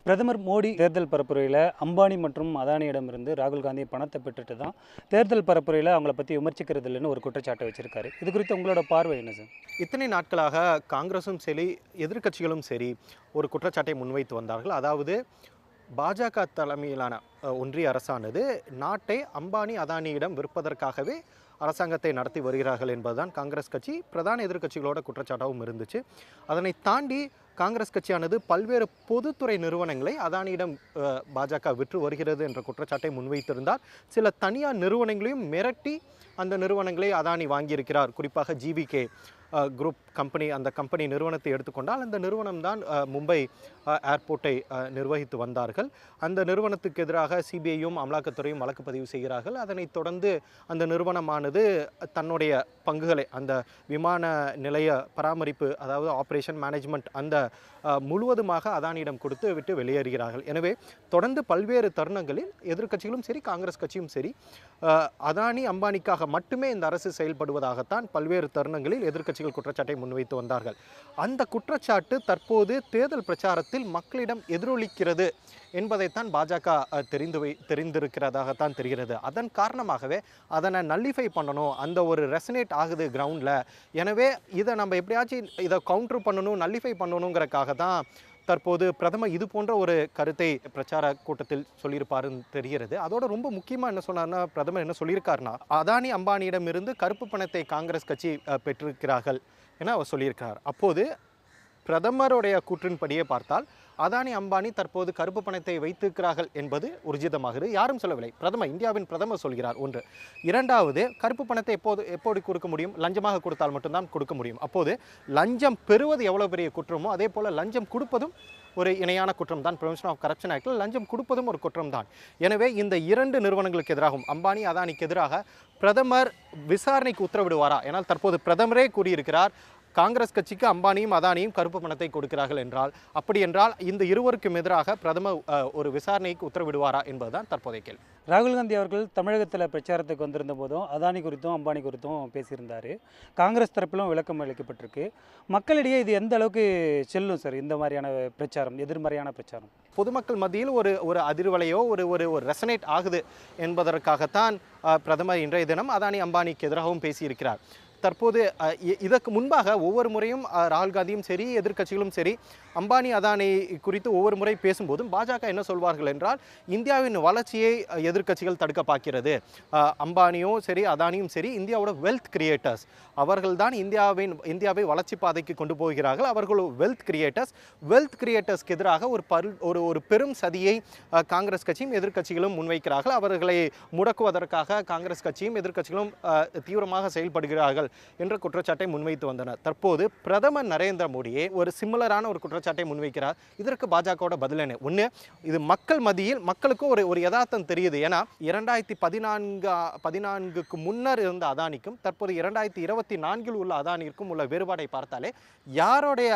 பிரதமர் மோடி தேர்தல் பரப்புரையில் அம்பானி மற்றும் அதானியிடமிருந்து ராகுல் காந்தி பணத்தை பெற்றுட்டு தான் தேர்தல் பரப்புரையில் அவங்கள பற்றி விமர்சிக்கிறது இல்லைன்னு ஒரு குற்றச்சாட்டை வச்சிருக்காரு. இது குறித்து உங்களோட பார்வை என்ன சார்? இத்தனை நாட்களாக காங்கிரஸும் சரி எதிர்க்கட்சிகளும் சரி ஒரு குற்றச்சாட்டை முன்வைத்து வந்தார்கள். அதாவது பாஜக தலைமையிலான ஒன்றிய அரசானது நாட்டை அம்பானி அதானியிடம் விற்பதற்காகவே அரசாங்கத்தை நடத்தி வருகிறார்கள் என்பதுதான் காங்கிரஸ் கட்சி பிரதான எதிர்க்கட்சிகளோட குற்றச்சாட்டாகவும் இருந்துச்சு. அதனை தாண்டி காங்கிரஸ் கட்சியானது பல்வேறு பொதுத்துறை நிறுவனங்களை அதானியிடம் பாஜக விற்று வருகிறது என்ற குற்றச்சாட்டை முன்வைத்திருந்தார். சில தனியார் நிறுவனங்களையும் மிரட்டி அந்த நிறுவனங்களை அதானி வாங்கியிருக்கிறார். குறிப்பாக ஜிவிகே குரூப் கம்பெனி, அந்த கம்பெனி நிறுவனத்தை எடுத்துக்கொண்டால் அந்த நிறுவனம் தான் மும்பை ஏர்போர்ட்டை நிர்வகித்து வந்தார்கள். அந்த நிறுவனத்துக்கு எதிராக சிபிஐயும் அமலாக்கத்துறையும் வழக்கு பதிவு செய்கிறார்கள். அதனைத் தொடர்ந்து அந்த நிறுவனமானது தன்னுடைய பங்குகளை அந்த விமான நிலைய பராமரிப்பு, அதாவது ஆப்ரேஷன் மேனேஜ்மெண்ட், அந்த முழுவதுமாக அதானியிடம் கொடுத்து விட்டு வெளியேறுகிறார்கள். எனவே தொடர்ந்து பல்வேறு தருணங்களில் எதிர்க்கட்சிகளும் சரி காங்கிரஸ் கட்சியும் சரி அதானி அம்பானிக்காக மட்டுமே இந்த அரசு செயல்படுவதாகத்தான் பல்வேறு தருணங்களில் எதிர்க்கட்சிகள் குற்றச்சாட்டை முன்வைத்து வந்தார்கள். அந்த குற்றச்சாட்டு தற்போது தேர்தல் பிரச்சாரத்தில் மக்களிடம் எதிரொலிக்கிறது என்பதைத்தான் பாஜக தெரிந்திருக்கிறதாகத்தான் தெரிகிறது. அதன் காரணமாகவே அதனை நல்லிஃபை பண்ணணும், அந்த ஒரு ரெசனேட் ஆகுது கிரவுண்டில். எனவே இதை நம்ம எப்படியாச்சும் இதை கவுண்டர் பண்ணணும், நல்லிஃபை பண்ணணுங்கிறக்காக தான் தற்போது பிரதமர் இது போன்ற ஒரு கருத்தை பிரச்சார கூட்டத்தில் சொல்லியிருப்பாருன்னு தெரிகிறது. அதோட ரொம்ப முக்கியமாக என்ன சொன்னார்னா, பிரதமர் என்ன சொல்லியிருக்காருன்னா, அதானி அம்பானியிடம் இருந்து கருப்பு பணத்தை காங்கிரஸ் கட்சி பெற்றிருக்கிறார்கள் என அவர் சொல்லியிருக்கிறார். அப்போது பிரதமருடைய கூற்றின்படியே பார்த்தால் அதானி அம்பானி தற்போது கருப்பு பணத்தை வைத்திருக்கிறார்கள் என்பது உறுதிதமாகிறது. யாரும் சொல்லவில்லை, பிரதமர், இந்தியாவின் பிரதமர் சொல்கிறார். ஒன்று. இரண்டாவது, கருப்பு பணத்தை எப்போது கொடுக்க முடியும்? லஞ்சமாக கொடுத்தால் மட்டும்தான் கொடுக்க முடியும். அப்போது லஞ்சம் பெறுவது எவ்வளோ பெரிய குற்றமோ அதே போல் லஞ்சம் கொடுப்பதும் ஒரு இணையான குற்றம் தான். ப்ரிவென்ஷன் ஆஃப் கரப்ஷன் ஆக்டில் லஞ்சம் கொடுப்பதும் ஒரு குற்றம் தான். எனவே இந்த இரண்டு நிறுவனங்களுக்கு எதிராகவும் அம்பானி அதானிக்கு எதிராக பிரதமர் விசாரணைக்கு உத்தரவிடுவாரா? ஏன்னால் தற்போது பிரதமரே கூறியிருக்கிறார், காங்கிரஸ் கட்சிக்கு அம்பானியும் அதானியும் கருப்பு பணத்தை கொடுக்கிறார்கள் என்றால், அப்படி என்றால் இந்த இருவருக்கும் எதிராக பிரதமர் ஒரு விசாரணைக்கு உத்தரவிடுவாரா என்பதுதான் தற்போதைய கேள்வி. ராகுல் காந்தி அவர்கள் தமிழகத்தில் பிரச்சாரத்துக்கு வந்திருந்த போதும் அதானி குறித்தும் அம்பானி குறித்தும் பேசியிருந்தார். காங்கிரஸ் தரப்பிலும் விளக்கம் அளிக்கப்பட்டிருக்கு. மக்களிடையே இது எந்த அளவுக்கு செல்லும் சார் இந்த மாதிரியான பிரச்சாரம், எதிர்மறையான பிரச்சாரம்? பொதுமக்கள் மத்தியில் ஒரு அதிர்வலையோ ஒரு ரெசனேட் ஆகுது என்பதற்காகத்தான் பிரதமர் இன்றைய தினம் அதானி அம்பானிக்கு எதிராகவும் பேசியிருக்கிறார். தற்போது இதற்கு முன்பாக ஒவ்வொரு முறையும் ராகுல் காந்தியும் சரி எதிர்க்கட்சிகளும் சரி அம்பானி அதானி குறித்து ஒவ்வொரு முறை பேசும்போதும் பாஜக என்ன சொல்வார்கள் என்றால், இந்தியாவின் வளர்ச்சியை எதிர்க்கட்சிகள் தடுக்க பார்க்கிறது. அம்பானியும் சரி அதானியும் சரி இந்தியாவோட வெல்த் கிரியேட்டர்ஸ், அவர்கள் தான் இந்தியாவை வளர்ச்சி பாதைக்கு கொண்டு போகிறார்கள். அவர்கள் வெல்த் கிரியேட்டர்ஸ்க்கு எதிராக ஒரு பெரும் சதியை காங்கிரஸ் கட்சியும் எதிர்க்கட்சிகளும் முன்வைக்கிறார்கள். அவர்களை முடக்குவதற்காக காங்கிரஸ் கட்சியும் எதிர்க்கட்சிகளும் தீவிரமாக செயல்படுகிறார்கள் என்ற குற்றச்சாட்டை முன்வைத்து வந்தனர். தற்போது பிரதமர் நரேந்திர மோடியே ஒரு சிமிலரான ஒரு குற்றச்சாட்டை முன்வைக்கிறார். இதற்கு பாஜகவோட பதில் என்ன? ஒன்று, இது மக்கள் மத்தியில் மக்களுக்கும் ஒரு யதார்த்தம் தெரியுது. ஏன்னா 2014க்கு முன்னர் இருந்த அதானிக்கும் தற்போது 2024 உள்ள அதானிக்கும் உள்ள வேறுபாடை பார்த்தாலே யாருடைய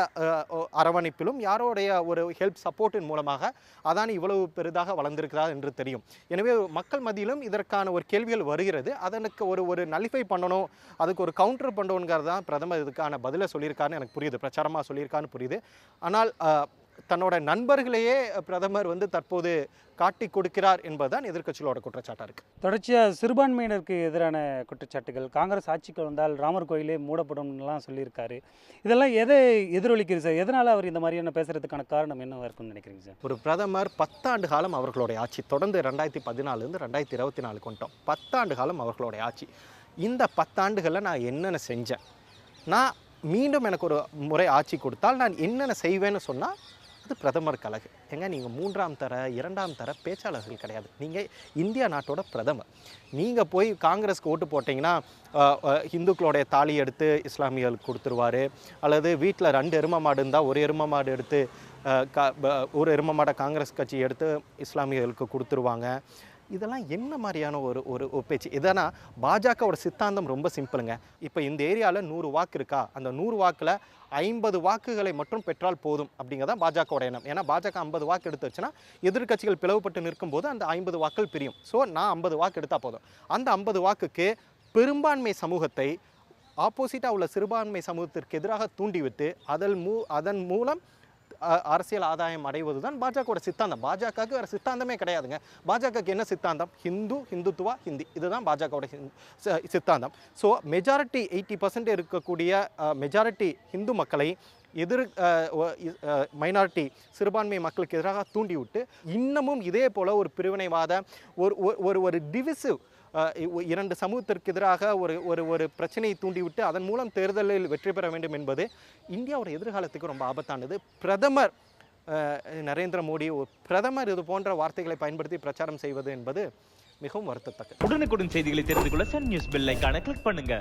அரவணைப்பிலும் யாருடைய ஒரு ஹெல்ப் சப்போர்ட்டின் மூலமாக அதானி இவ்வளவு பெரிதாக வளர்ந்திருக்கிறார் என்று தெரியும். எனவே மக்கள் மத்தியிலும் இதற்கான ஒரு கேள்விகள் வருகிறது. அதற்கு ஒரு நல்லிஃபை பண்ணணும், அதுக்கு ஒரு கவுண்டர் பண்ணுவோங்கிறது தான் பிரதமர் இதுக்கான பதிலை சொல்லியிருக்காருன்னு எனக்கு புரியுது, பிரச்சாரமாக சொல்லியிருக்காருன்னு புரியுது. ஆனால் தன்னோட நண்பர்களையே பிரதமர் தற்போது காட்டி கொடுக்கிறார் என்பதுதான் எதிர்க்கட்சிகளோட குற்றச்சாட்டாக இருக்குது. தொடர்ச்சியாக சிறுபான்மையினருக்கு எதிரான குற்றச்சாட்டுகள், காங்கிரஸ் ஆட்சிக்கு வந்தால் ராமர் கோயிலே மூடப்படும்லாம் சொல்லியிருக்காரு. இதெல்லாம் எதை எதிரொலிக்கிறது சார்? எதனால் அவர் இந்த மாதிரியான பேசுகிறதுக்கான காரணம் என்னவாக இருக்குன்னு நினைக்கிறீங்க சார்? ஒரு பிரதமர் 10 ஆண்டு காலம் அவர்களுடைய ஆட்சி, தொடர்ந்து 2014 2024 கொண்டோம். 10 ஆண்டு காலம் அவர்களுடைய ஆட்சி. இந்த 10 ஆண்டுகளில் நான் என்னென்ன செஞ்சேன், நான் மீண்டும் எனக்கு ஒரு முறை ஆட்சி கொடுத்தால் நான் என்னென்ன செய்வேன்னு சொன்னால் அது பிரதமர் கழகு. ஏங்க, நீங்கள் 3ஆம் தர 2ஆம் தர பேச்சாளர்கள் கிடையாது. நீங்கள் இந்தியா நாட்டோட பிரதமர். நீங்கள் போய் காங்கிரஸ்க்கு ஓட்டு போட்டிங்கன்னா இந்துக்களுடைய தாலி எடுத்து இஸ்லாமியர்களுக்கு கொடுத்துருவார், அல்லது வீட்டில் 2 எருமை மாடு இருந்தால் ஒரு எருமை மாடு எடுத்து ஒரு எருமை மாடை காங்கிரஸ் கட்சி எடுத்து இஸ்லாமியர்களுக்கு கொடுத்துருவாங்க. இதெல்லாம் என்ன மாதிரியான ஒரு பேச்சு? இதனா பாஜகவோட சித்தாந்தம் ரொம்ப சிம்பிளுங்க. இப்போ இந்த ஏரியாவில் 100 வாக்கு இருக்கா, அந்த 100 வாக்கில் 50 வாக்குகளை மட்டும் பெற்றால் போதும் அப்படிங்கிறதான் பாஜகவோட எண்ணம். ஏன்னா பாஜக 50 வாக்கு எடுத்து வச்சுன்னா எதிர்க்கட்சிகள் பிளவுபட்டு நிற்கும் போது அந்த 50 வாக்கள் பிரியும். ஸோ நான் 50 வாக்கு எடுத்தால் போதும். அந்த 50 வாக்குக்கு பெரும்பான்மை சமூகத்தை ஆப்போசிட்டாக உள்ள சிறுபான்மை சமூகத்திற்கு எதிராக தூண்டிவிட்டு அதன் மூலம் அரசியல் ஆதாயம் அடைவது தான் பாஜகவோட சித்தாந்தம். பாஜகவுக்கு வேறு சித்தாந்தமே கிடையாதுங்க. பாஜகவுக்கு என்ன சித்தாந்தம்? ஹிந்துத்துவா, ஹிந்தி, இதுதான் பாஜகவோட சித்தாந்தம். ஸோ மெஜாரிட்டி 80% இருக்கக்கூடிய மெஜாரிட்டி ஹிந்து மக்களை மைனாரிட்டி சிறுபான்மை மக்களுக்கு எதிராக தூண்டிவிட்டு இன்னமும் இதே போல் ஒரு பிரிவினைவாத ஒரு டிவிசிவ் இரண்டு சமூகத்திற்கு எதிராக ஒரு பிரச்சனையை தூண்டிவிட்டு அதன் மூலம் தேர்தலில் வெற்றி பெற வேண்டும் என்பது இந்தியாவோட எதிர்காலத்துக்கு ரொம்ப ஆபத்தானது. பிரதமர் நரேந்திர மோடி பிரதமர் இது போன்ற வார்த்தைகளை பயன்படுத்தி பிரச்சாரம் செய்வது என்பது மிகவும் வருத்தத்தக்கது. உடனுக்குடன் செய்திகளை தெரிந்து கொள்ள சன் நியூஸ் பெல் ஐகானை கிளிக் பண்ணுங்க.